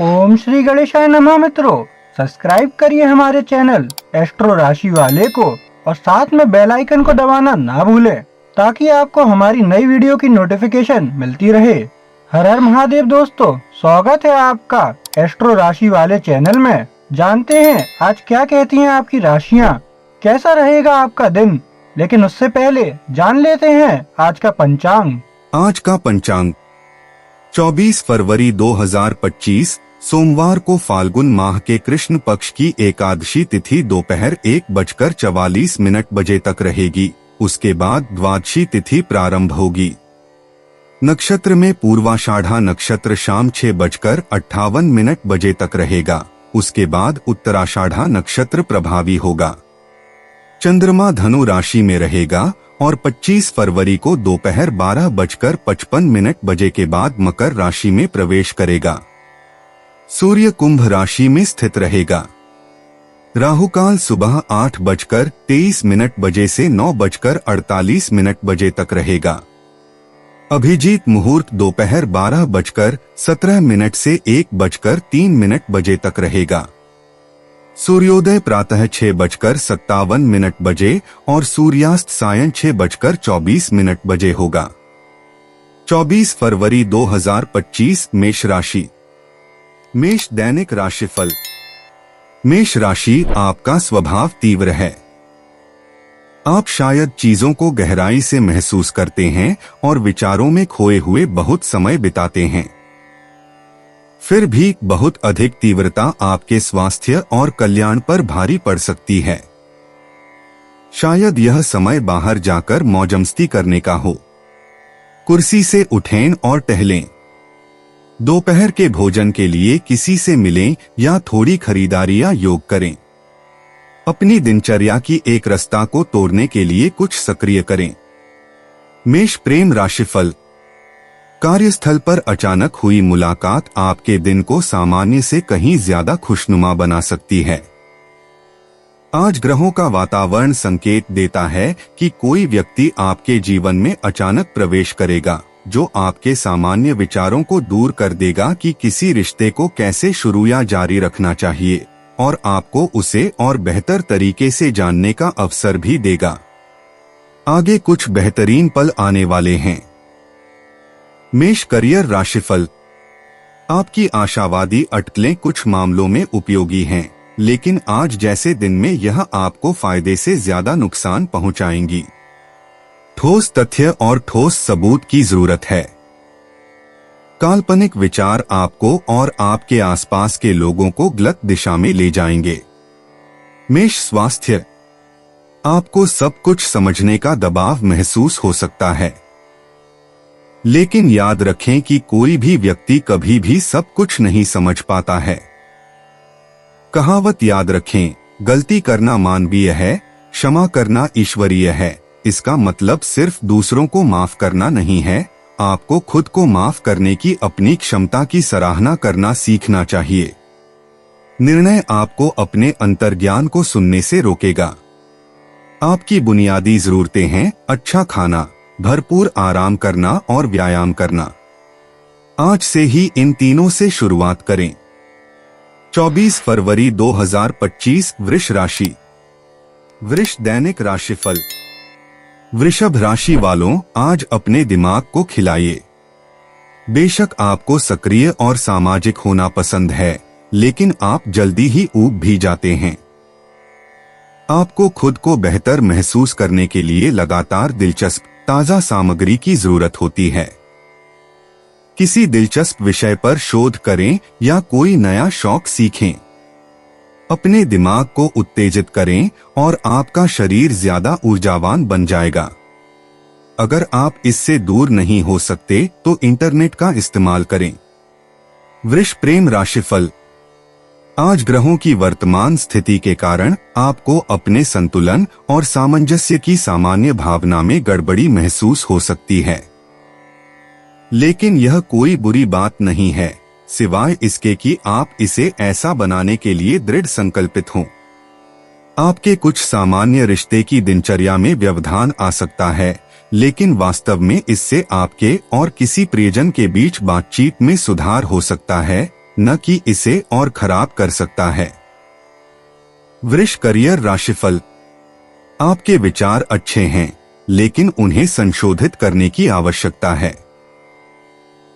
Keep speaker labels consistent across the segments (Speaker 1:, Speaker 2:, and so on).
Speaker 1: ओम श्री गणेशाय नमः। मित्रों, सब्सक्राइब करिए हमारे चैनल एस्ट्रो राशि वाले को और साथ में बेल आइकन को दबाना ना भूलें ताकि आपको हमारी नई वीडियो की नोटिफिकेशन मिलती रहे। हर हर महादेव दोस्तों, स्वागत है आपका एस्ट्रो राशि वाले चैनल में। जानते हैं आज क्या कहती हैं आपकी राशियां, कैसा रहेगा आपका दिन। लेकिन उससे पहले जान लेते हैं आज का पंचांग।
Speaker 2: आज का पंचांग 24 फरवरी 2025 सोमवार को फाल्गुन माह के कृष्ण पक्ष की एकादशी तिथि दोपहर 1:44 बजे तक रहेगी। उसके बाद द्वादशी तिथि प्रारंभ होगी। नक्षत्र में पूर्वाषाढ़ा नक्षत्र शाम 6:58 बजे तक रहेगा। उसके बाद उत्तराषाढ़ा नक्षत्र प्रभावी होगा। चंद्रमा धनु राशि में रहेगा और 25 फरवरी को दोपहर 12:55 बजे के बाद मकर राशि में प्रवेश करेगा। सूर्य कुंभ राशि में स्थित रहेगा। राहुकाल सुबह 8:23 बजे से 9:48 बजे तक रहेगा। अभिजीत मुहूर्त दोपहर 12:17 से 1:03 बजे तक रहेगा। सूर्योदय प्रातः 6:57 बजे और सूर्यास्त सायं 6:24 बजे होगा। 24 फरवरी 2025 मेष राशि। मेष दैनिक राशिफल। मेष राशि, आपका स्वभाव तीव्र है। आप शायद चीजों को गहराई से महसूस करते हैं और विचारों में खोए हुए बहुत समय बिताते हैं। फिर भी बहुत अधिक तीव्रता आपके स्वास्थ्य और कल्याण पर भारी पड़ सकती है। शायद यह समय बाहर जाकर मौजमस्ती करने का हो। कुर्सी से उठें और टहलें। दोपहर के भोजन के लिए किसी से मिलें या थोड़ी खरीदारी या योग करें। अपनी दिनचर्या की एक रास्ता को तोड़ने के लिए कुछ सक्रिय करें। मेष प्रेम राशिफल। कार्यस्थल पर अचानक हुई मुलाकात आपके दिन को सामान्य से कहीं ज्यादा खुशनुमा बना सकती है। आज ग्रहों का वातावरण संकेत देता है कि कोई व्यक्ति आपके जीवन में अचानक प्रवेश करेगा, जो आपके सामान्य विचारों को दूर कर देगा कि किसी रिश्ते को कैसे शुरू या जारी रखना चाहिए, और आपको उसे और बेहतर तरीके से जानने का अवसर भी देगा। आगे कुछ बेहतरीन पल आने वाले हैं। मेष करियर राशिफल। आपकी आशावादी अटकलें कुछ मामलों में उपयोगी हैं, लेकिन आज जैसे दिन में यह आपको फायदे से ज्यादा नुकसान पहुंचाएंगी। ठोस तथ्य और ठोस सबूत की जरूरत है। काल्पनिक विचार आपको और आपके आसपास के लोगों को गलत दिशा में ले जाएंगे। मेष स्वास्थ्य। आपको सब कुछ समझने का दबाव महसूस हो सकता है, लेकिन याद रखें कि कोई भी व्यक्ति कभी भी सब कुछ नहीं समझ पाता है। कहावत याद रखें, गलती करना मानवीय है, क्षमा करना ईश्वरीय है। इसका मतलब सिर्फ दूसरों को माफ करना नहीं है, आपको खुद को माफ करने की अपनी क्षमता की सराहना करना सीखना चाहिए। निर्णय आपको अपने अंतर्ज्ञान को सुनने से रोकेगा। आपकी बुनियादी जरूरतें हैं अच्छा खाना, भरपूर आराम करना और व्यायाम करना। आज से ही इन तीनों से शुरुआत करें। 24 फरवरी 2025 वृष राशि। वृष दैनिक राशिफल। वृषभ राशि वालों, आज अपने दिमाग को खिलाइए। बेशक आपको सक्रिय और सामाजिक होना पसंद है, लेकिन आप जल्दी ही ऊब भी जाते हैं। आपको खुद को बेहतर महसूस करने के लिए लगातार दिलचस्प ताजा सामग्री की जरूरत होती है। किसी दिलचस्प विषय पर शोध करें या कोई नया शौक सीखें। अपने दिमाग को उत्तेजित करें और आपका शरीर ज्यादा ऊर्जावान बन जाएगा। अगर आप इससे दूर नहीं हो सकते तो इंटरनेट का इस्तेमाल करें। वृष प्रेम राशिफल। आज ग्रहों की वर्तमान स्थिति के कारण आपको अपने संतुलन और सामंजस्य की सामान्य भावना में गड़बड़ी महसूस हो सकती है, लेकिन यह कोई बुरी बात नहीं है, सिवाय इसके कि आप इसे ऐसा बनाने के लिए दृढ़ संकल्पित हों। आपके कुछ सामान्य रिश्ते की दिनचर्या में व्यवधान आ सकता है, लेकिन वास्तव में इससे आपके और किसी प्रियजन के बीच बातचीत में सुधार हो सकता है। न कि इसे और खराब कर सकता है। वृष करियर राशिफल। आपके विचार अच्छे हैं, लेकिन उन्हें संशोधित करने की आवश्यकता है।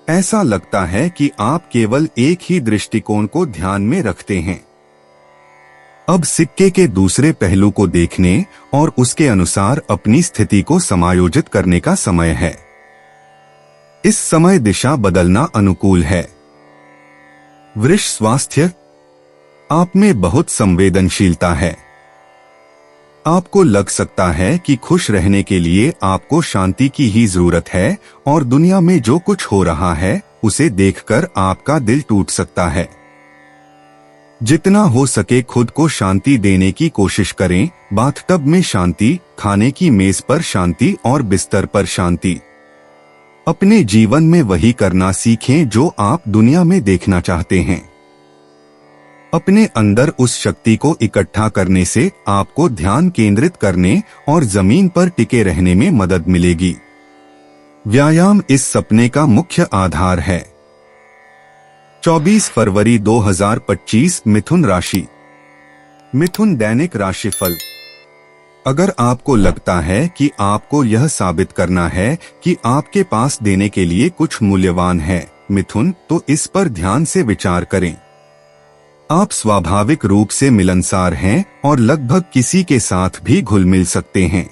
Speaker 2: ऐसा लगता है कि आप केवल एक ही दृष्टिकोण को ध्यान में रखते हैं। अब सिक्के के दूसरे पहलू को देखने और उसके अनुसार अपनी स्थिति को समायोजित करने का समय है। इस समय दिशा बदलना अनुकूल है। वृष स्वास्थ्य। आप में बहुत संवेदनशीलता है। आपको लग सकता है कि खुश रहने के लिए आपको शांति की ही जरूरत है और दुनिया में जो कुछ हो रहा है उसे देखकर आपका दिल टूट सकता है। जितना हो सके खुद को शांति देने की कोशिश करें। बाथटब में शांति, खाने की मेज पर शांति और बिस्तर पर शांति। अपने जीवन में वही करना सीखें जो आप दुनिया में देखना चाहते हैं। अपने अंदर उस शक्ति को इकट्ठा करने से आपको ध्यान केंद्रित करने और जमीन पर टिके रहने में मदद मिलेगी। व्यायाम इस सपने का मुख्य आधार है। 24 फरवरी 2025 मिथुन राशि। मिथुन दैनिक राशिफल। अगर आपको लगता है कि आपको यह साबित करना है कि आपके पास देने के लिए कुछ मूल्यवान है मिथुन, तो इस पर ध्यान से विचार करें। आप स्वाभाविक रूप से मिलनसार हैं और लगभग किसी के साथ भी घुल मिल सकते हैं।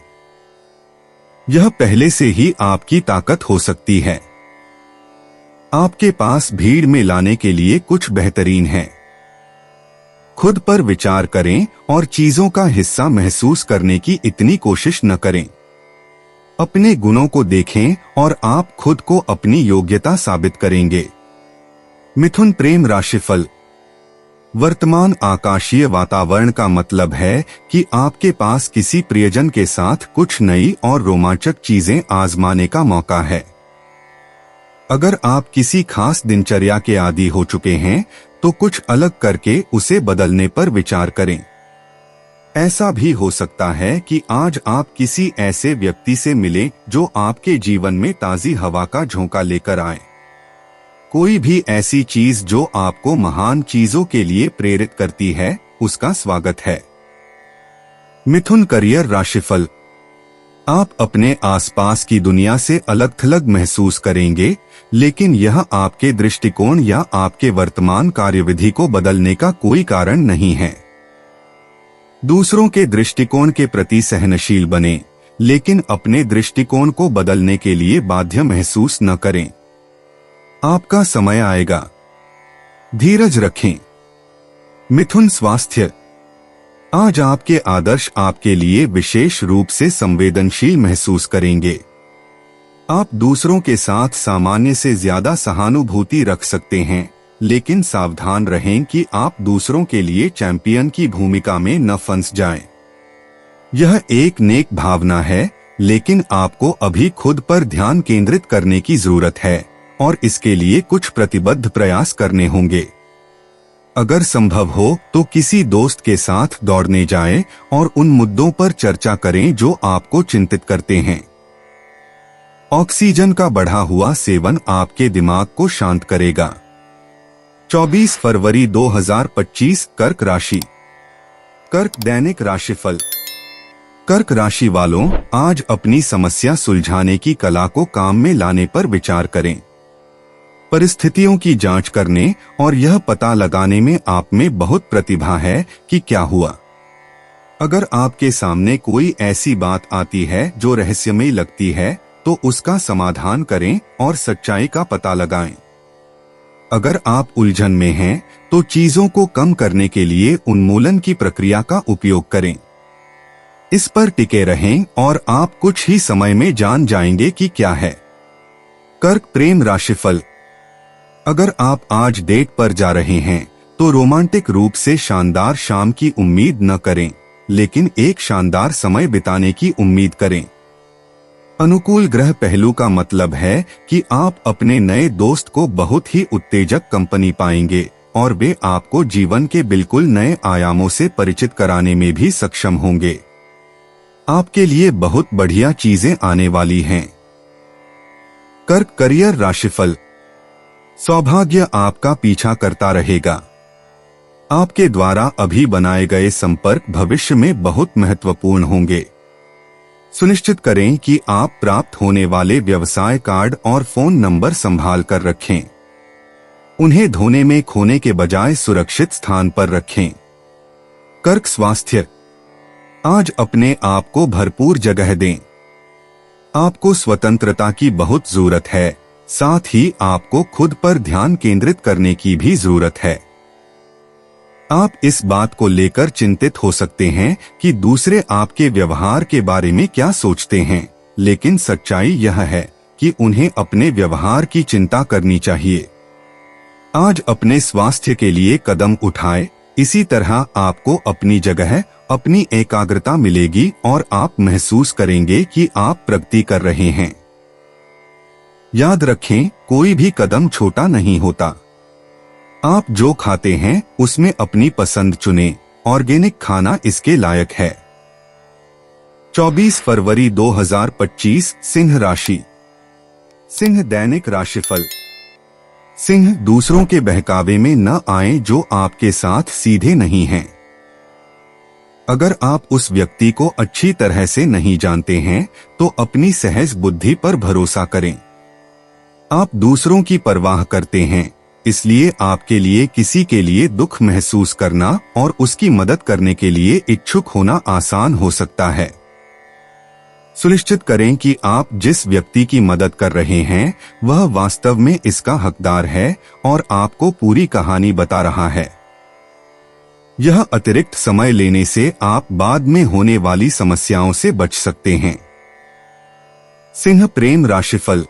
Speaker 2: यह पहले से ही आपकी ताकत हो सकती है। आपके पास भीड़ में लाने के लिए कुछ बेहतरीन है। खुद पर विचार करें और चीजों का हिस्सा महसूस करने की इतनी कोशिश न करें। अपने गुणों को देखें और आप खुद को अपनी योग्यता साबित करेंगे। मिथुन प्रेम राशिफल। वर्तमान आकाशीय वातावरण का मतलब है कि आपके पास किसी प्रियजन के साथ कुछ नई और रोमांचक चीजें आजमाने का मौका है। अगर आप किसी खास दिनचर्या के आदी हो चुके हैं तो कुछ अलग करके उसे बदलने पर विचार करें। ऐसा भी हो सकता है कि आज आप किसी ऐसे व्यक्ति से मिलें जो आपके जीवन में ताजी हवा का झोंका लेकर आए। कोई भी ऐसी चीज जो आपको महान चीजों के लिए प्रेरित करती है, उसका स्वागत है। मिथुन करियर राशिफल। आप अपने आसपास की दुनिया से अलग थलग महसूस करेंगे, लेकिन यह आपके दृष्टिकोण या आपके वर्तमान कार्यविधि को बदलने का कोई कारण नहीं है। दूसरों के दृष्टिकोण के प्रति सहनशील बनें, लेकिन अपने दृष्टिकोण को बदलने के लिए बाध्य महसूस न करें। आपका समय आएगा। धीरज रखें। मिथुन स्वास्थ्य। आज आपके आदर्श आपके लिए विशेष रूप से संवेदनशील महसूस करेंगे। आप दूसरों के साथ सामान्य से ज्यादा सहानुभूति रख सकते हैं, लेकिन सावधान रहें कि आप दूसरों के लिए चैंपियन की भूमिका में न फंस जाएं। यह एक नेक भावना है, लेकिन आपको अभी खुद पर ध्यान केंद्रित करने की जरूरत है और इसके लिए कुछ प्रतिबद्ध प्रयास करने होंगे। अगर संभव हो तो किसी दोस्त के साथ दौड़ने जाएं और उन मुद्दों पर चर्चा करें जो आपको चिंतित करते हैं। ऑक्सीजन का बढ़ा हुआ सेवन आपके दिमाग को शांत करेगा। 24 फरवरी 2025 कर्क राशि। कर्क दैनिक राशिफल। कर्क राशि वालों, आज अपनी समस्या सुलझाने की कला को काम में लाने पर विचार करें। परिस्थितियों की जांच करने और यह पता लगाने में आप में बहुत प्रतिभा है कि क्या हुआ। अगर आपके सामने कोई ऐसी बात आती है जो रहस्यमयी लगती है, तो उसका समाधान करें और सच्चाई का पता लगाएं। अगर आप उलझन में हैं, तो चीजों को कम करने के लिए उन्मूलन की प्रक्रिया का उपयोग करें। इस पर टिके रहें और आप कुछ ही समय में जान जाएंगे कि क्या है। कर्क प्रेम राशिफल। अगर आप आज डेट पर जा रहे हैं तो रोमांटिक रूप से शानदार शाम की उम्मीद न करें, लेकिन एक शानदार समय बिताने की उम्मीद करें। अनुकूल ग्रह पहलू का मतलब है कि आप अपने नए दोस्त को बहुत ही उत्तेजक कंपनी पाएंगे और वे आपको जीवन के बिल्कुल नए आयामों से परिचित कराने में भी सक्षम होंगे। आपके लिए बहुत बढ़िया चीजें आने वाली हैं। कर्क करियर राशिफल। सौभाग्य आपका पीछा करता रहेगा। आपके द्वारा अभी बनाए गए संपर्क भविष्य में बहुत महत्वपूर्ण होंगे। सुनिश्चित करें कि आप प्राप्त होने वाले व्यवसाय कार्ड और फोन नंबर संभाल कर रखें। उन्हें धोने में खोने के बजाय सुरक्षित स्थान पर रखें। कर्क स्वास्थ्य। आज अपने आप को भरपूर जगह दें। आपको स्वतंत्रता की बहुत जरूरत है, साथ ही आपको खुद पर ध्यान केंद्रित करने की भी जरूरत है। आप इस बात को लेकर चिंतित हो सकते हैं कि दूसरे आपके व्यवहार के बारे में क्या सोचते हैं, लेकिन सच्चाई यह है कि उन्हें अपने व्यवहार की चिंता करनी चाहिए। आज अपने स्वास्थ्य के लिए कदम उठाएं, इसी तरह आपको अपनी जगह, अपनी एकाग्रता मिलेगी और आप महसूस करेंगे कि आप प्रगति कर रहे हैं। याद रखें, कोई भी कदम छोटा नहीं होता। आप जो खाते हैं उसमें अपनी पसंद चुनें, ऑर्गेनिक खाना इसके लायक है। 24 फरवरी 2025 सिंह राशि। सिंह दैनिक राशिफल। सिंह, दूसरों के बहकावे में न आए जो आपके साथ सीधे नहीं हैं। अगर आप उस व्यक्ति को अच्छी तरह से नहीं जानते हैं तो अपनी सहज बुद्धि पर भरोसा करें। आप दूसरों की परवाह करते हैं, इसलिए आपके लिए किसी के लिए दुख महसूस करना और उसकी मदद करने के लिए इच्छुक होना आसान हो सकता है। सुनिश्चित करें कि आप जिस व्यक्ति की मदद कर रहे हैं वह वास्तव में इसका हकदार है और आपको पूरी कहानी बता रहा है। यह अतिरिक्त समय लेने से आप बाद में होने वाली समस्याओं से बच सकते हैं। सिंह प्रेम राशिफल।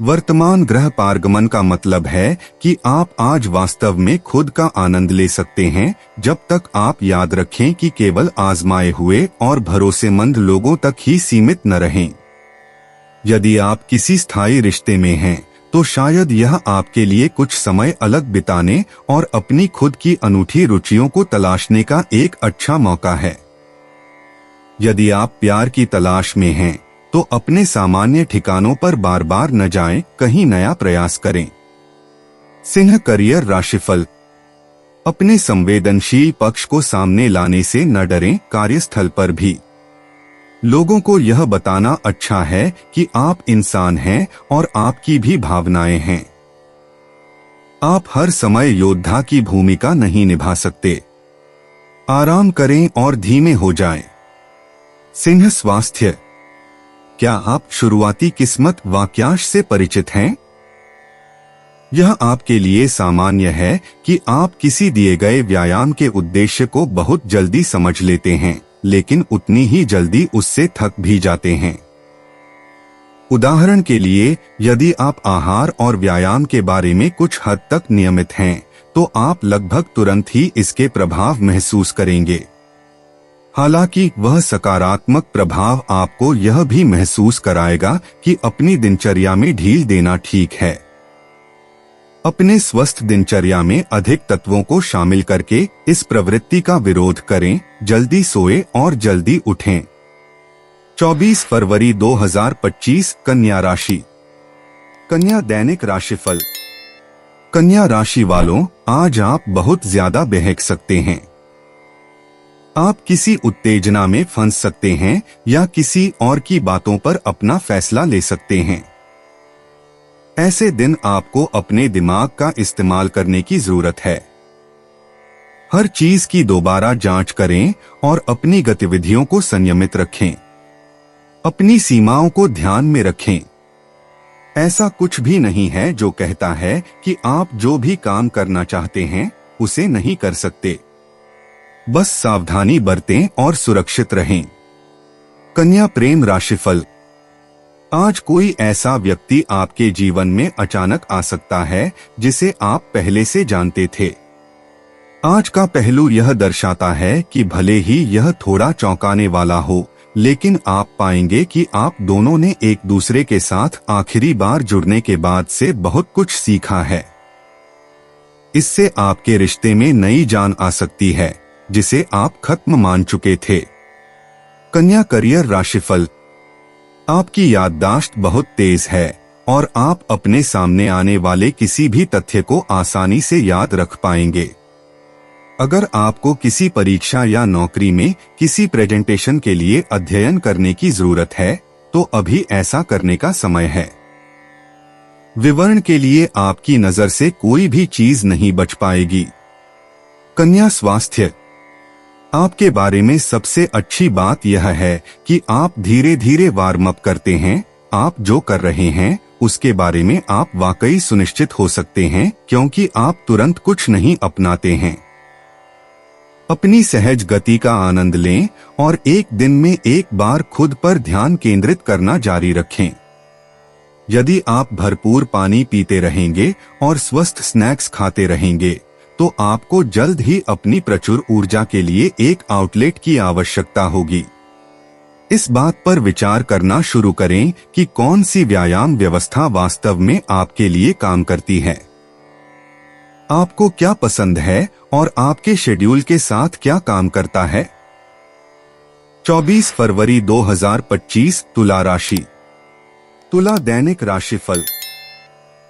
Speaker 2: वर्तमान ग्रह पारगमन का मतलब है कि आप आज वास्तव में खुद का आनंद ले सकते हैं, जब तक आप याद रखें कि केवल आजमाए हुए और भरोसेमंद लोगों तक ही सीमित न रहें। यदि आप किसी स्थायी रिश्ते में हैं, तो शायद यह आपके लिए कुछ समय अलग बिताने और अपनी खुद की अनूठी रुचियों को तलाशने का एक अच्छा मौका है। यदि आप प्यार की तलाश में हैं, तो अपने सामान्य ठिकानों पर बार बार न जाएं, कहीं नया प्रयास करें। सिंह करियर राशिफल। अपने संवेदनशील पक्ष को सामने लाने से न डरें। कार्यस्थल पर भी लोगों को यह बताना अच्छा है कि आप इंसान हैं और आपकी भी भावनाएं हैं। आप हर समय योद्धा की भूमिका नहीं निभा सकते। आराम करें और धीमे हो जाएं। सिंह स्वास्थ्य। क्या आप शुरुआती किस्मत वाक्यांश से परिचित हैं? यह आपके लिए सामान्य है कि आप किसी दिए गए व्यायाम के उद्देश्य को बहुत जल्दी समझ लेते हैं, लेकिन उतनी ही जल्दी उससे थक भी जाते हैं। उदाहरण के लिए, यदि आप आहार और व्यायाम के बारे में कुछ हद तक नियमित हैं, तो आप लगभग तुरंत ही इसके प्रभाव महसूस करेंगे। हालांकि वह सकारात्मक प्रभाव आपको यह भी महसूस कराएगा कि अपनी दिनचर्या में ढील देना ठीक है। अपने स्वस्थ दिनचर्या में अधिक तत्वों को शामिल करके इस प्रवृत्ति का विरोध करें। जल्दी सोएं और जल्दी उठें। 24 फरवरी 2025 कन्या राशि। कन्या दैनिक राशिफल। कन्या राशि वालों, आज आप बहुत ज्यादा बहक सकते हैं। आप किसी उत्तेजना में फंस सकते हैं या किसी और की बातों पर अपना फैसला ले सकते हैं। ऐसे दिन आपको अपने दिमाग का इस्तेमाल करने की जरूरत है। हर चीज की दोबारा जांच करें और अपनी गतिविधियों को संयमित रखें। अपनी सीमाओं को ध्यान में रखें। ऐसा कुछ भी नहीं है जो कहता है कि आप जो भी काम करना चाहते हैं उसे नहीं कर सकते। बस सावधानी बरतें और सुरक्षित रहें। कन्या प्रेम राशिफल। आज कोई ऐसा व्यक्ति आपके जीवन में अचानक आ सकता है जिसे आप पहले से जानते थे। आज का पहलू यह दर्शाता है कि भले ही यह थोड़ा चौंकाने वाला हो, लेकिन आप पाएंगे कि आप दोनों ने एक दूसरे के साथ आखिरी बार जुड़ने के बाद से बहुत कुछ सीखा है। इससे आपके रिश्ते में नई जान आ सकती है जिसे आप खत्म मान चुके थे। कन्या करियर राशिफल। आपकी याददाश्त बहुत तेज है और आप अपने सामने आने वाले किसी भी तथ्य को आसानी से याद रख पाएंगे। अगर आपको किसी परीक्षा या नौकरी में किसी प्रेजेंटेशन के लिए अध्ययन करने की जरूरत है तो अभी ऐसा करने का समय है। विवरण के लिए आपकी नजर से कोई भी चीज नहीं बच पाएगी। कन्या स्वास्थ्य। आपके बारे में सबसे अच्छी बात यह है कि आप धीरे धीरे वार्म अप करते हैं। आप जो कर रहे हैं उसके बारे में आप वाकई सुनिश्चित हो सकते हैं क्योंकि आप तुरंत कुछ नहीं अपनाते हैं। अपनी सहज गति का आनंद लें और एक दिन में एक बार खुद पर ध्यान केंद्रित करना जारी रखें। यदि आप भरपूर पानी पीते रहेंगे और स्वस्थ स्नैक्स खाते रहेंगे तो आपको जल्द ही अपनी प्रचुर ऊर्जा के लिए एक आउटलेट की आवश्यकता होगी। इस बात पर विचार करना शुरू करें कि कौन सी व्यायाम व्यवस्था वास्तव में आपके लिए काम करती है। आपको क्या पसंद है और आपके शेड्यूल के साथ क्या काम करता है। 24 फरवरी 2025 तुला राशि। तुला दैनिक राशिफल।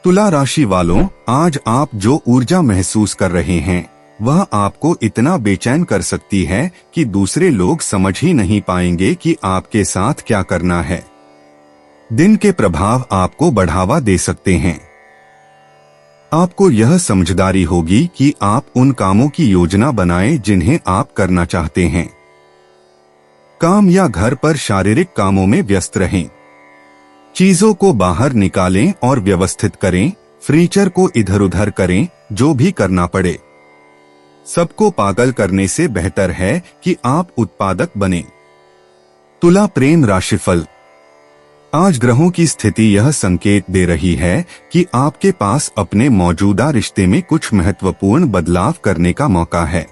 Speaker 2: तुला राशि वालों, आज आप जो ऊर्जा महसूस कर रहे हैं वह आपको इतना बेचैन कर सकती है कि दूसरे लोग समझ ही नहीं पाएंगे कि आपके साथ क्या करना है। दिन के प्रभाव आपको बढ़ावा दे सकते हैं। आपको यह समझदारी होगी कि आप उन कामों की योजना बनाएं जिन्हें आप करना चाहते हैं। काम या घर पर शारीरिक कामों में व्यस्त रहें। चीजों को बाहर निकालें और व्यवस्थित करें। फर्नीचर को इधर उधर करें। जो भी करना पड़े, सबको पागल करने से बेहतर है कि आप उत्पादक बने। तुला प्रेम राशिफल। आज ग्रहों की स्थिति यह संकेत दे रही है कि आपके पास अपने मौजूदा रिश्ते में कुछ महत्वपूर्ण बदलाव करने का मौका है।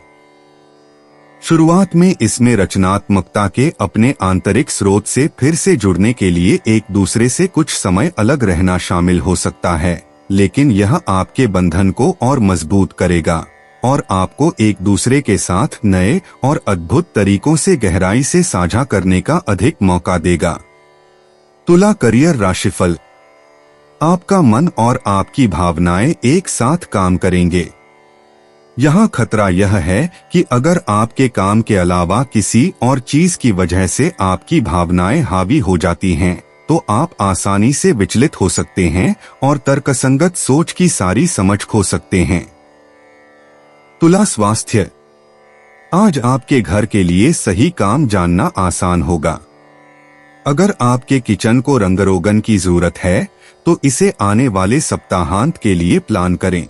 Speaker 2: शुरुआत में इसमें रचनात्मकता के अपने आंतरिक स्रोत से फिर से जुड़ने के लिए एक दूसरे से कुछ समय अलग रहना शामिल हो सकता है, लेकिन यह आपके बंधन को और मजबूत करेगा और आपको एक दूसरे के साथ नए और अद्भुत तरीकों से गहराई से साझा करने का अधिक मौका देगा। तुला करियर राशिफल। आपका मन और आपकी भावनाएं एक साथ काम करेंगे। यहाँ खतरा यह है कि अगर आपके काम के अलावा किसी और चीज की वजह से आपकी भावनाएं हावी हो जाती हैं, तो आप आसानी से विचलित हो सकते हैं और तर्कसंगत सोच की सारी समझ खो सकते हैं। तुला स्वास्थ्य। आज आपके घर के लिए सही काम जानना आसान होगा। अगर आपके किचन को रंगरोगन की जरूरत है तो इसे आने वाले सप्ताहांत के लिए प्लान करें।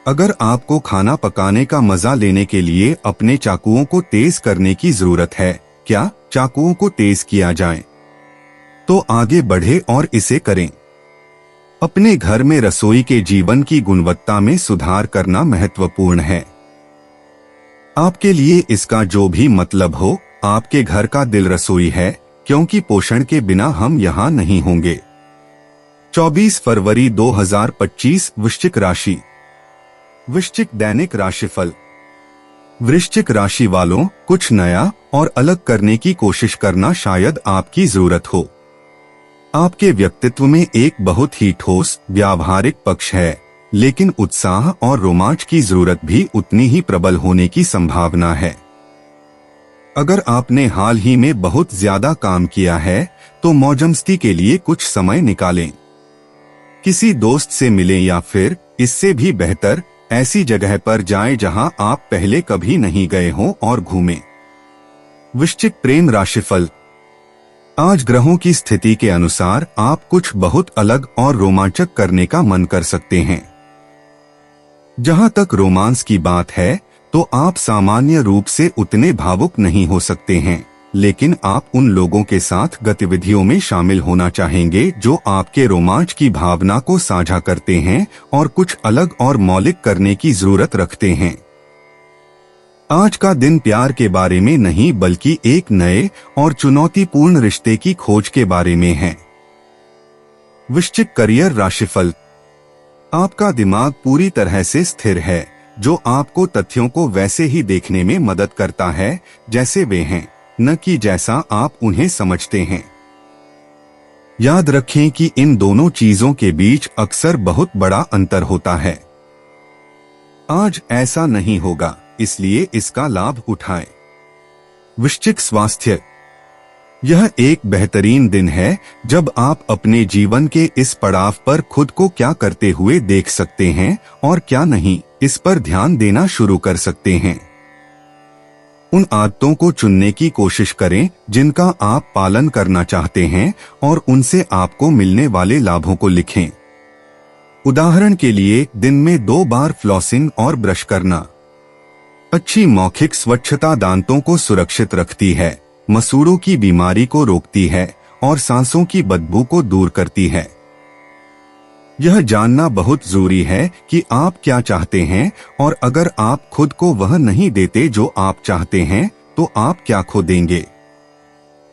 Speaker 2: अगर आपको खाना पकाने का मजा लेने के लिए अपने चाकुओं को तेज करने की जरूरत है, क्या चाकुओं को तेज किया जाए, तो आगे बढ़े और इसे करें। अपने घर में रसोई के जीवन की गुणवत्ता में सुधार करना महत्वपूर्ण है। आपके लिए इसका जो भी मतलब हो, आपके घर का दिल रसोई है, क्योंकि पोषण के बिना हम यहाँ नहीं होंगे। 24 फरवरी 2025 वृश्चिक राशि। वृश्चिक दैनिक राशिफल। वृश्चिक राशि वालों, कुछ नया और अलग करने की कोशिश करना शायद आपकी जरूरत हो। आपके व्यक्तित्व में एक बहुत ही ठोस व्यावहारिक पक्ष है, लेकिन उत्साह और रोमांच की जरूरत भी उतनी ही प्रबल होने की संभावना है। अगर आपने हाल ही में बहुत ज्यादा काम किया है तो मौजमस्ती के लिए कुछ समय निकालें। किसी दोस्त से मिलें या फिर इससे भी बेहतर ऐसी जगह पर जाएं जहां आप पहले कभी नहीं गए हों और घूमें। वृश्चिक प्रेम राशिफल। आज ग्रहों की स्थिति के अनुसार आप कुछ बहुत अलग और रोमांचक करने का मन कर सकते हैं। जहां तक रोमांस की बात है तो आप सामान्य रूप से उतने भावुक नहीं हो सकते हैं, लेकिन आप उन लोगों के साथ गतिविधियों में शामिल होना चाहेंगे जो आपके रोमांच की भावना को साझा करते हैं और कुछ अलग और मौलिक करने की जरूरत रखते हैं। आज का दिन प्यार के बारे में नहीं बल्कि एक नए और चुनौतीपूर्ण रिश्ते की खोज के बारे में है। वृश्चिक करियर राशिफल। आपका दिमाग पूरी तरह से स्थिर है, जो आपको तथ्यों को वैसे ही देखने में मदद करता है जैसे वे हैं, न कि जैसा आप उन्हें समझते हैं। याद रखें कि इन दोनों चीजों के बीच अक्सर बहुत बड़ा अंतर होता है। आज ऐसा नहीं होगा, इसलिए इसका लाभ उठाएं। वृश्चिक स्वास्थ्य। यह एक बेहतरीन दिन है जब आप अपने जीवन के इस पड़ाव पर खुद को क्या करते हुए देख सकते हैं और क्या नहीं, इस पर ध्यान देना शुरू कर सकते हैं। उन आदतों को चुनने की कोशिश करें जिनका आप पालन करना चाहते हैं और उनसे आपको मिलने वाले लाभों को लिखें। उदाहरण के लिए, दिन में 2 बार फ्लॉसिंग और ब्रश करना। अच्छी मौखिक स्वच्छता दांतों को सुरक्षित रखती है, मसूड़ों की बीमारी को रोकती है और सांसों की बदबू को दूर करती है। यह जानना बहुत जरूरी है कि आप क्या चाहते हैं, और अगर आप खुद को वह नहीं देते जो आप चाहते हैं तो आप क्या खो देंगे।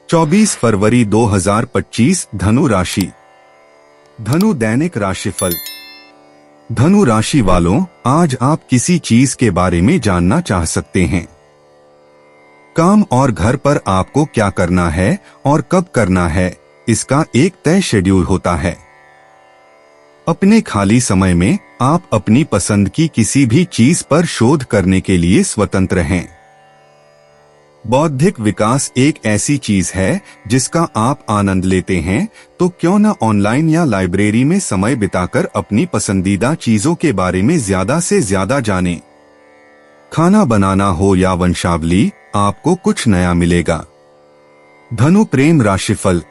Speaker 2: 24 फरवरी 2025 धनु राशि। धनु दैनिक राशिफल। धनु राशि वालों, आज आप किसी चीज के बारे में जानना चाह सकते हैं। काम और घर पर आपको क्या करना है और कब करना है, इसका एक तय शेड्यूल होता है। अपने खाली समय में आप अपनी पसंद की किसी भी चीज पर शोध करने के लिए स्वतंत्र हैं। बौद्धिक विकास एक ऐसी चीज है जिसका आप आनंद लेते हैं, तो क्यों न ऑनलाइन या लाइब्रेरी में समय बिताकर अपनी पसंदीदा चीजों के बारे में ज्यादा से ज्यादा जानें। खाना बनाना हो या वंशावली, आपको कुछ नया मिलेगा। धनु प्रेम राशिफल।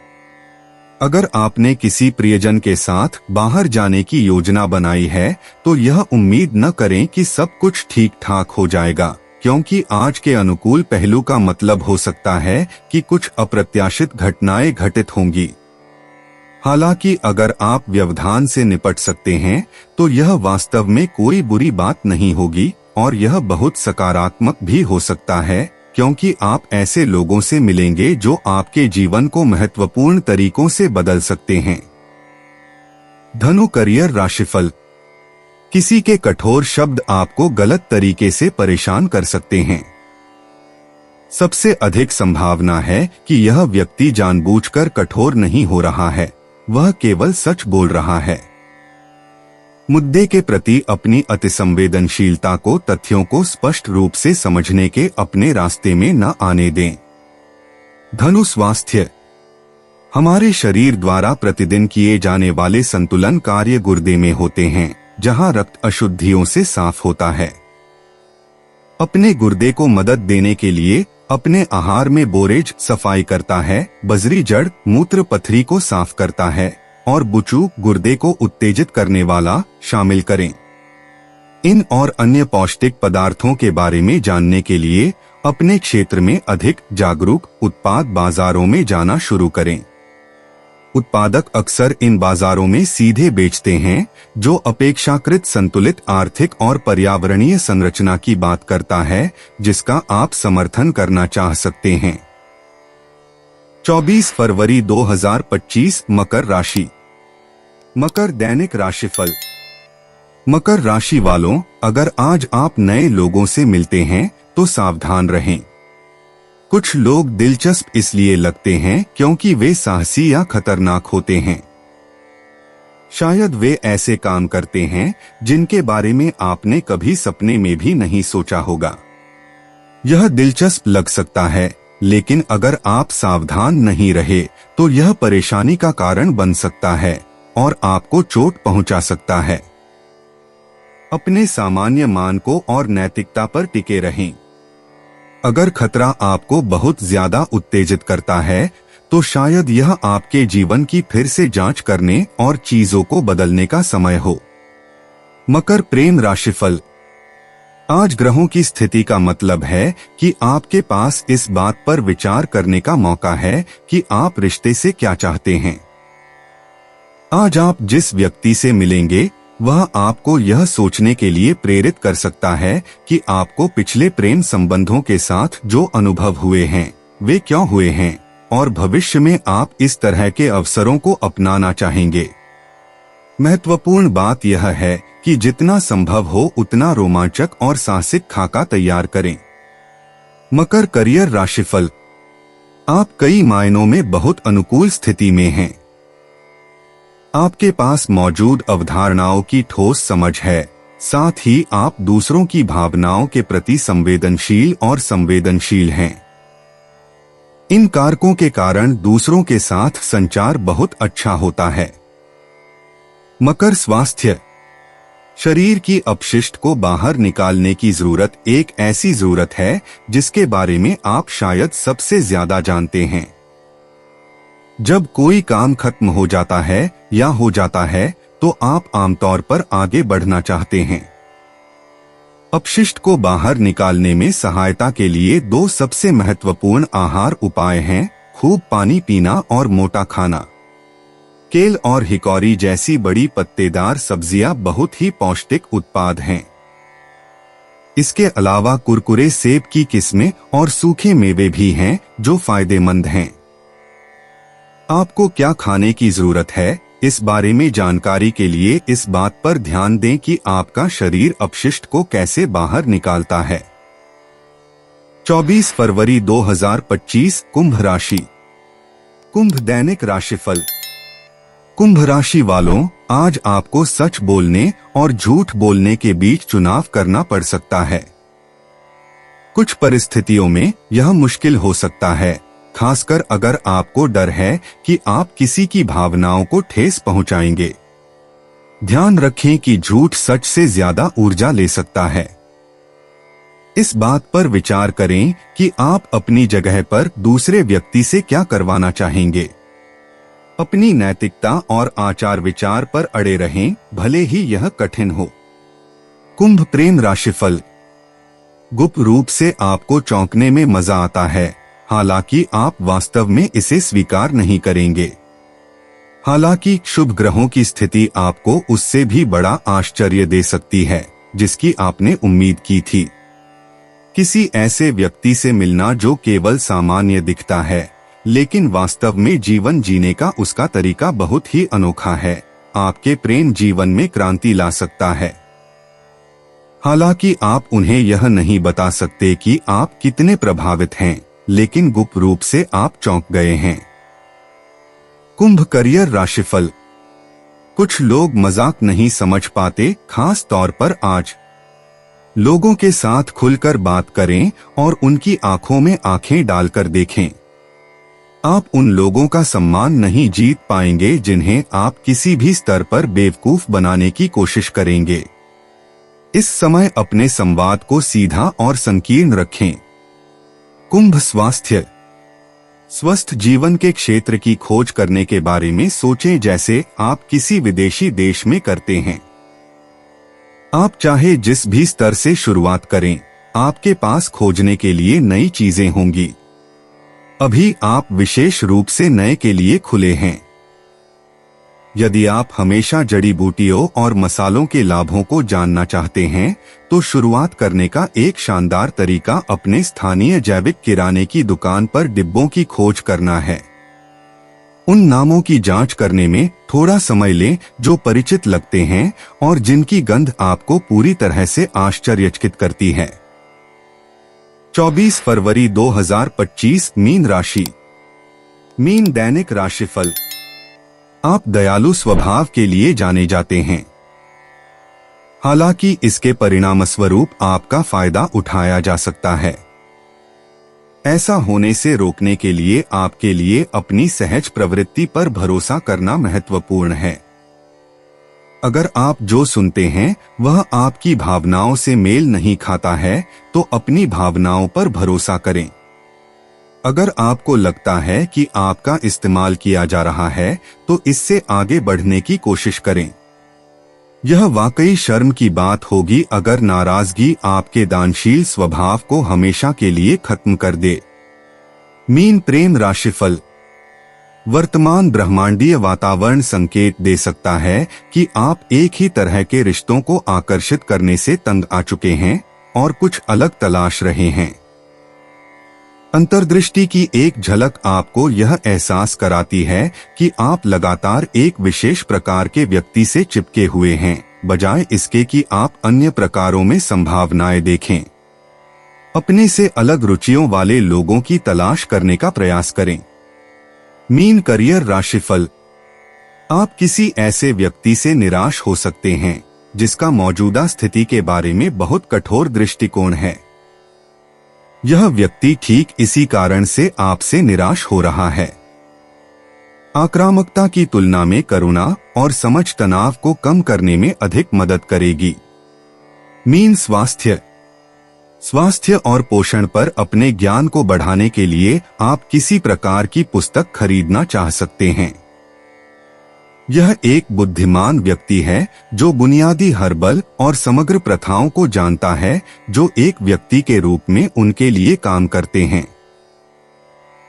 Speaker 2: अगर आपने किसी प्रियजन के साथ बाहर जाने की योजना बनाई है तो यह उम्मीद न करें कि सब कुछ ठीक ठाक हो जाएगा, क्योंकि आज के अनुकूल पहलू का मतलब हो सकता है कि कुछ अप्रत्याशित घटनाएं घटित होंगी। हालांकि अगर आप व्यवधान से निपट सकते हैं तो यह वास्तव में कोई बुरी बात नहीं होगी, और यह बहुत सकारात्मक भी हो सकता है, क्योंकि आप ऐसे लोगों से मिलेंगे जो आपके जीवन को महत्वपूर्ण तरीकों से बदल सकते हैं। धनु करियर राशिफल। किसी के कठोर शब्द आपको गलत तरीके से परेशान कर सकते हैं। सबसे अधिक संभावना है कि यह व्यक्ति जानबूझकर कठोर नहीं हो रहा है, वह केवल सच बोल रहा है। मुद्दे के प्रति अपनी अतिसंवेदनशीलता को तथ्यों को स्पष्ट रूप से समझने के अपने रास्ते में न आने दें। धनु स्वास्थ्य। हमारे शरीर द्वारा प्रतिदिन किए जाने वाले संतुलन कार्य गुर्दे में होते हैं, जहां रक्त अशुद्धियों से साफ होता है। अपने गुर्दे को मदद देने के लिए अपने आहार में बोरेज सफाई करता है, बजरी जड़ मूत्र पथरी को साफ करता है, और बुचू गुर्दे को उत्तेजित करने वाला शामिल करें। इन और अन्य पौष्टिक पदार्थों के बारे में जानने के लिए अपने क्षेत्र में अधिक जागरूक उत्पाद बाजारों में जाना शुरू करें। उत्पादक अक्सर इन बाजारों में सीधे बेचते हैं, जो अपेक्षाकृत संतुलित आर्थिक और पर्यावरणीय संरचना की बात करता है, जिसका आप समर्थन करना चाह सकते हैं। 24 फरवरी 2025 मकर राशि। मकर दैनिक राशिफल। मकर राशि वालों, अगर आज आप नए लोगों से मिलते हैं तो सावधान रहें। कुछ लोग दिलचस्प इसलिए लगते हैं क्योंकि वे साहसी या खतरनाक होते हैं। शायद वे ऐसे काम करते हैं जिनके बारे में आपने कभी सपने में भी नहीं सोचा होगा। यह दिलचस्प लग सकता है, लेकिन अगर आप सावधान नहीं रहे तो यह परेशानी का कारण बन सकता है और आपको चोट पहुंचा सकता है। अपने सामान्य मान को और नैतिकता पर टिके रहें। अगर खतरा आपको बहुत ज्यादा उत्तेजित करता है तो शायद यह आपके जीवन की फिर से जांच करने और चीजों को बदलने का समय हो। मकर प्रेम राशिफल। आज ग्रहों की स्थिति का मतलब है कि आपके पास इस बात पर विचार करने का मौका है कि आप रिश्ते से क्या चाहते हैं। आज आप जिस व्यक्ति से मिलेंगे वह आपको यह सोचने के लिए प्रेरित कर सकता है कि आपको पिछले प्रेम संबंधों के साथ जो अनुभव हुए हैं वे क्यों हुए हैं, और भविष्य में आप इस तरह के अवसरों को अपनाना चाहेंगे। महत्वपूर्ण बात यह है कि जितना संभव हो उतना रोमांचक और साहसिक खाका तैयार करें। मकर करियर राशिफल। आप कई मायनों में बहुत अनुकूल स्थिति में हैं। आपके पास मौजूद अवधारणाओं की ठोस समझ है, साथ ही आप दूसरों की भावनाओं के प्रति संवेदनशील और संवेदनशील हैं। इन कारकों के कारण दूसरों के साथ संचार बहुत अच्छा होता है। मकर स्वास्थ्य। शरीर की अपशिष्ट को बाहर निकालने की जरूरत एक ऐसी जरूरत है जिसके बारे में आप शायद सबसे ज्यादा जानते हैं। जब कोई काम खत्म हो जाता है या हो जाता है तो आप आमतौर पर आगे बढ़ना चाहते हैं। अपशिष्ट को बाहर निकालने में सहायता के लिए दो सबसे महत्वपूर्ण आहार उपाय हैं: खूब पानी पीना और मोटा खाना। केल और हिकौरी जैसी बड़ी पत्तेदार सब्जियां बहुत ही पौष्टिक उत्पाद हैं। इसके अलावा कुरकुरे, सेब की किस्में और सूखे मेवे भी हैं जो फायदेमंद हैं। आपको क्या खाने की जरूरत है, इस बारे में जानकारी के लिए इस बात पर ध्यान दें कि आपका शरीर अपशिष्ट को कैसे बाहर निकालता है। 24 फरवरी 2025 कुंभ राशि। कुंभ दैनिक राशिफल। कुंभ राशि वालों, आज आपको सच बोलने और झूठ बोलने के बीच चुनाव करना पड़ सकता है। कुछ परिस्थितियों में यह मुश्किल हो सकता है, खासकर अगर आपको डर है कि आप किसी की भावनाओं को ठेस पहुंचाएंगे। ध्यान रखें कि झूठ सच से ज्यादा ऊर्जा ले सकता है। इस बात पर विचार करें कि आप अपनी जगह पर दूसरे व्यक्ति से क्या करवाना चाहेंगे। अपनी नैतिकता और आचार विचार पर अड़े रहें, भले ही यह कठिन हो। कुंभ प्रेम राशिफल। गुप्त रूप से आपको चौंकने में मजा आता है, हालांकि आप वास्तव में इसे स्वीकार नहीं करेंगे। हालांकि शुभ ग्रहों की स्थिति आपको उससे भी बड़ा आश्चर्य दे सकती है जिसकी आपने उम्मीद की थी। किसी ऐसे व्यक्ति से मिलना जो केवल सामान्य दिखता है, लेकिन वास्तव में जीवन जीने का उसका तरीका बहुत ही अनोखा है, आपके प्रेम जीवन में क्रांति ला सकता है। हालांकि आप उन्हें यह नहीं बता सकते कि आप कितने प्रभावित हैं, लेकिन गुप्त रूप से आप चौंक गए हैं। कुंभ करियर राशिफल। कुछ लोग मजाक नहीं समझ पाते, खास तौर पर आज। लोगों के साथ खुलकर बात करें और उनकी आंखों में आंखें डालकर देखें। आप उन लोगों का सम्मान नहीं जीत पाएंगे जिन्हें आप किसी भी स्तर पर बेवकूफ बनाने की कोशिश करेंगे। इस समय अपने संवाद को सीधा और संकीर्ण रखें। कुंभ स्वास्थ्य। स्वस्थ जीवन के क्षेत्र की खोज करने के बारे में सोचें जैसे आप किसी विदेशी देश में करते हैं। आप चाहे जिस भी स्तर से शुरुआत करें, आपके पास खोजने के लिए नई चीजें होंगी। अभी आप विशेष रूप से नए के लिए खुले हैं। यदि आप हमेशा जड़ी बूटियों और मसालों के लाभों को जानना चाहते हैं, तो शुरुआत करने का एक शानदार तरीका अपने स्थानीय जैविक किराने की दुकान पर डिब्बों की खोज करना है। उन नामों की जांच करने में थोड़ा समय लें जो परिचित लगते हैं और जिनकी गंध आपको पूरी तरह से आश्चर्यचकित करती है। 24 फरवरी 2025 मीन राशि। मीन दैनिक राशिफल। आप दयालु स्वभाव के लिए जाने जाते हैं, हालांकि इसके परिणामस्वरूप आपका फायदा उठाया जा सकता है। ऐसा होने से रोकने के लिए आपके लिए अपनी सहज प्रवृत्ति पर भरोसा करना महत्वपूर्ण है। अगर आप जो सुनते हैं वह आपकी भावनाओं से मेल नहीं खाता है, तो अपनी भावनाओं पर भरोसा करें। अगर आपको लगता है कि आपका इस्तेमाल किया जा रहा है, तो इससे आगे बढ़ने की कोशिश करें। यह वाकई शर्म की बात होगी अगर नाराजगी आपके दानशील स्वभाव को हमेशा के लिए खत्म कर दे। मीन प्रेम राशिफल। वर्तमान ब्रह्मांडीय वातावरण संकेत दे सकता है कि आप एक ही तरह के रिश्तों को आकर्षित करने से तंग आ चुके हैं और कुछ अलग तलाश रहे हैं। अंतर्दृष्टि की एक झलक आपको यह एहसास कराती है कि आप लगातार एक विशेष प्रकार के व्यक्ति से चिपके हुए हैं, बजाय इसके कि आप अन्य प्रकारों में संभावनाएं देखें। अपने से अलग रुचियों वाले लोगों की तलाश करने का प्रयास करें। मीन करियर राशिफल। आप किसी ऐसे व्यक्ति से निराश हो सकते हैं जिसका मौजूदा स्थिति के बारे में बहुत कठोर दृष्टिकोण है। यह व्यक्ति ठीक इसी कारण से आपसे निराश हो रहा है। आक्रामकता की तुलना में करुणा और समझ तनाव को कम करने में अधिक मदद करेगी। मीन स्वास्थ्य और पोषण पर अपने ज्ञान को बढ़ाने के लिए आप किसी प्रकार की पुस्तक खरीदना चाह सकते हैं। यह एक बुद्धिमान व्यक्ति है जो बुनियादी हर्बल और समग्र प्रथाओं को जानता है जो एक व्यक्ति के रूप में उनके लिए काम करते हैं।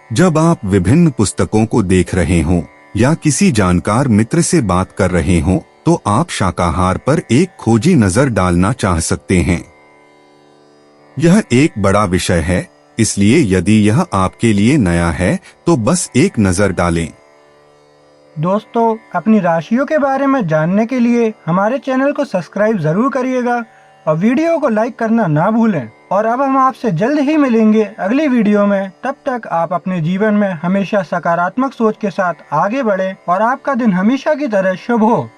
Speaker 2: जब आप विभिन्न पुस्तकों को देख रहे हों या किसी जानकार मित्र से बात कर रहे हों तो आप शाकाहार पर एक खोजी नजर डालना चाह सकते हैं। यह एक बड़ा विषय है, इसलिए यदि यह आपके लिए नया है तो बस एक नजर डालें।
Speaker 1: दोस्तों, अपनी राशियों के बारे में जानने के लिए हमारे चैनल को सब्सक्राइब जरूर करिएगा और वीडियो को लाइक करना ना भूलें। और अब हम आपसे जल्द ही मिलेंगे अगली वीडियो में। तब तक आप अपने जीवन में हमेशा सकारात्मक सोच के साथ आगे बढ़ें और आपका दिन हमेशा की तरह शुभ हो।